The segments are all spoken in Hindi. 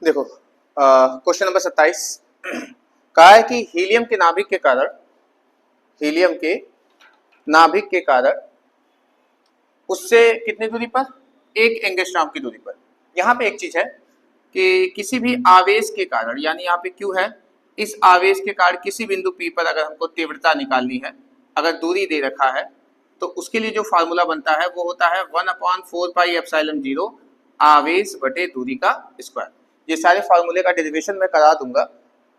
देखो क्वेश्चन नंबर 27 कहा है कि हीलियम के नाभिक के कारण उससे कितनी दूरी पर, एक एंगस्ट्रॉम की दूरी पर। यहाँ पे एक चीज है कि किसी भी आवेश के कारण, यानी यहाँ पे क्यू है, इस आवेश के कारण किसी बिंदु P पर अगर हमको तीव्रता निकालनी है, अगर दूरी दे रखा है, तो उसके लिए जो फार्मूला बनता है वो होता है 1/4πε0 आवेश बटे दूरी का स्क्वायर। ये सारे फार्मूले का डेरिवेशन मैं करा दूंगा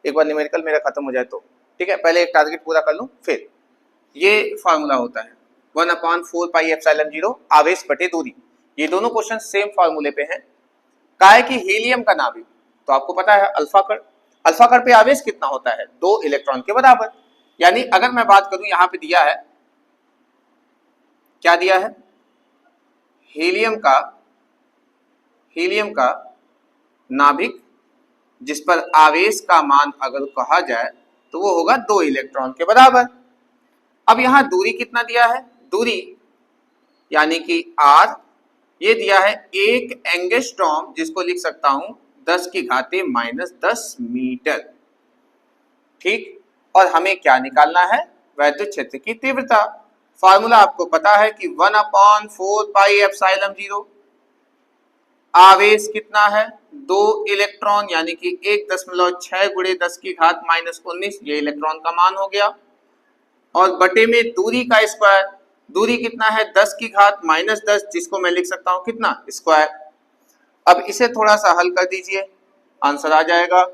एक बार न्यूमेरिकल मेरा खत्म हो जाए तो, ठीक है। पहले एक टारगेट पूरा कर लूं, फिर ये फार्मूला होता है 1/4πε0 आवेश बटे दूरी। ये दोनों क्वेश्चन सेम फार्मूले पे हैं। कहा है कि हीलियम का नाभिक, तो आपको पता है अल्फा कण पे आवेश कितना होता है, 2 इलेक्ट्रॉन के बराबर। यानी अगर मैं बात करूं, यहां पे दिया है, क्या दिया है, हीलियम का नाभिक जिस पर आवेश का मान अगर कहा जाए तो वो होगा 2 इलेक्ट्रॉन के बराबर। अब यहां दूरी कितना दिया है, दूरी यानी कि r, ये दिया है 1 एंगस्ट्रॉम, जिसको लिख सकता हूं 10⁻⁻10 मीटर, ठीक। और हमें क्या निकालना है, वैद्युत क्षेत्र की तीव्रता। फार्मूला आपको पता है कि 1/4πε0, आवेश कितना है 2 इलेक्ट्रॉन, यानी कि 1.6 × 10⁻⁻19, ये इलेक्ट्रॉन का मान हो गया, और बटे में दूरी का स्क्वायर। दूरी कितना है 10⁻⁻10, जिसको मैं लिख सकता हूं कितना, स्क्वायर। अब इसे थोड़ा सा हल कर दीजिए, आंसर आ जाएगा।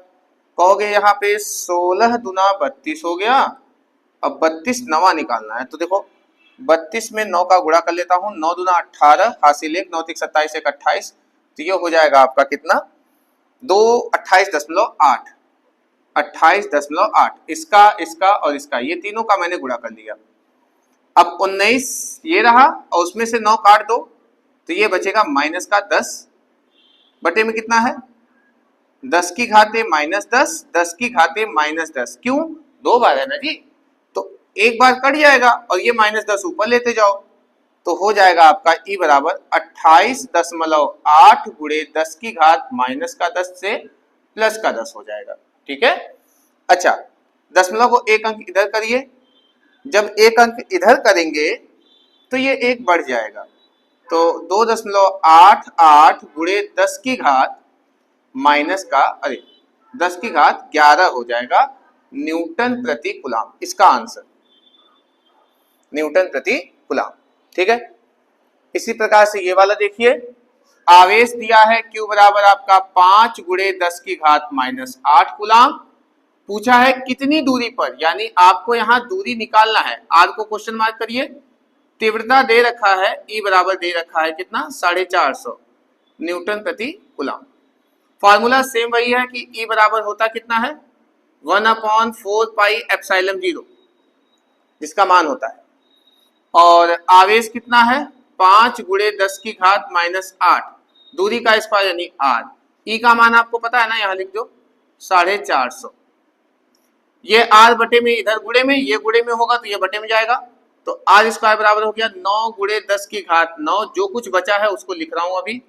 कहोगे यहाँ पे 16 दूना 32 हो गया, अब 32 नवा निकालना है, तो देखो 32 में 9 का गुणा कर लेता हूं, 9 दूना 18, हासिल 1, 9 3 27, 1 28, तो ये हो जाएगा आपका कितना, 2 28.8, 28.8, इसका और इसका, ये तीनों का मैंने गुणा कर लिया। अब 19 ये रहा, और उसमें से 9 काट दो, तो ये बचेगा -10 बटे में कितना है 10⁻⁻10, 10⁻⁻10। क्यों, 2 बार है ना जी, तो एक बार कट जाएगा और ये -10 ऊपर लेते जाओ, तो हो जाएगा आपका E बराबर 28.8 × 10⁻⁻10 से +10 हो जाएगा, ठीक है। अच्छा, दशमलव को एक अंक इधर करिए, जब एक अंक इधर करेंगे तो ये एक बढ़ जाएगा, तो 2.88 × 10⁻11 हो जाएगा न्यूटन प्रति कूलाम, इसका आंसर न्यूटन प्रति कूलाम, ठीक है। इसी प्रकार से ये वाला देखिए, आवेश दिया है Q बराबर आपका 5 × 10⁻⁸ कूलाम। पूछा है कितनी दूरी पर, यानी आपको यहां दूरी निकालना है, R को क्वेश्चन मार्क करिए। तीव्रता दे रखा है, E बराबर दे रखा है कितना, 450 न्यूटन प्रति कूलाम। फॉर्मूला सेम वही है कि E बराबर होता कितना है 1/4πε0, जिसका मान होता है, और आवेश कितना है 5 × 10⁻⁸, दूरी का स्क्वायर यानी R। E का मान आपको पता है ना, यहां लिख दो 450, ये R बटे में, इधर गुणे में, ये गुणे में होगा तो ये बटे में जाएगा, तो R स्क्वायर बराबर हो गया 9 × 10⁹। जो कुछ बचा है उसको लिख रहा हूं अभी,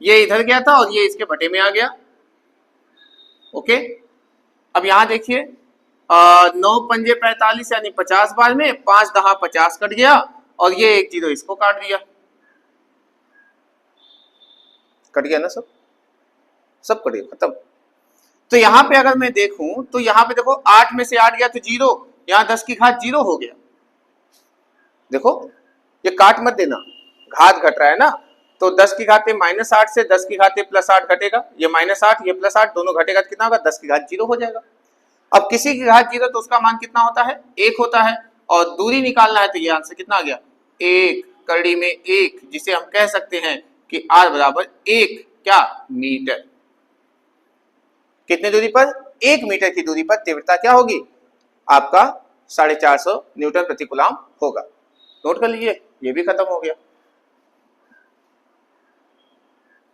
ये इधर गया था और ये इसके बटे में आ गया, ओके। अब यहां देखिए 9 पंजे 45, यानी 50 बार में 5 दहा 50 कट गया, और ये एक जीरो इसको काट दिया, कट गया ना, सब कट गया, खत्म। तो यहां पे अगर मैं देखूं तो यहां पे देखो 8 में से 8 गया तो 0, यहां 10⁻0 हो गया। देखो ये काट मत देना, घात घट रहा है ना, तो 10⁻⁻8 से 10⁻+8 घटेगा, ये -8 ये +8 दोनों घटेगा तो कितना होगा 10⁻0 हो जाएगा। अब किसी की घात 0 तो उसका मान कितना होता है 1 होता है, और दूरी निकालना है तो ये आंसर कितना आ गया 1 कड़ी में 1, जिसे हम कह सकते हैं कि R बराबर 1 क्या मीटर। कितने दूरी पर, 1 मीटर की दूरी पर तीव्रता क्या होगी आपका 450 न्यूटन प्रति कूलाम होगा। नोट कर लीजिए, ये भी खत्म हो गया।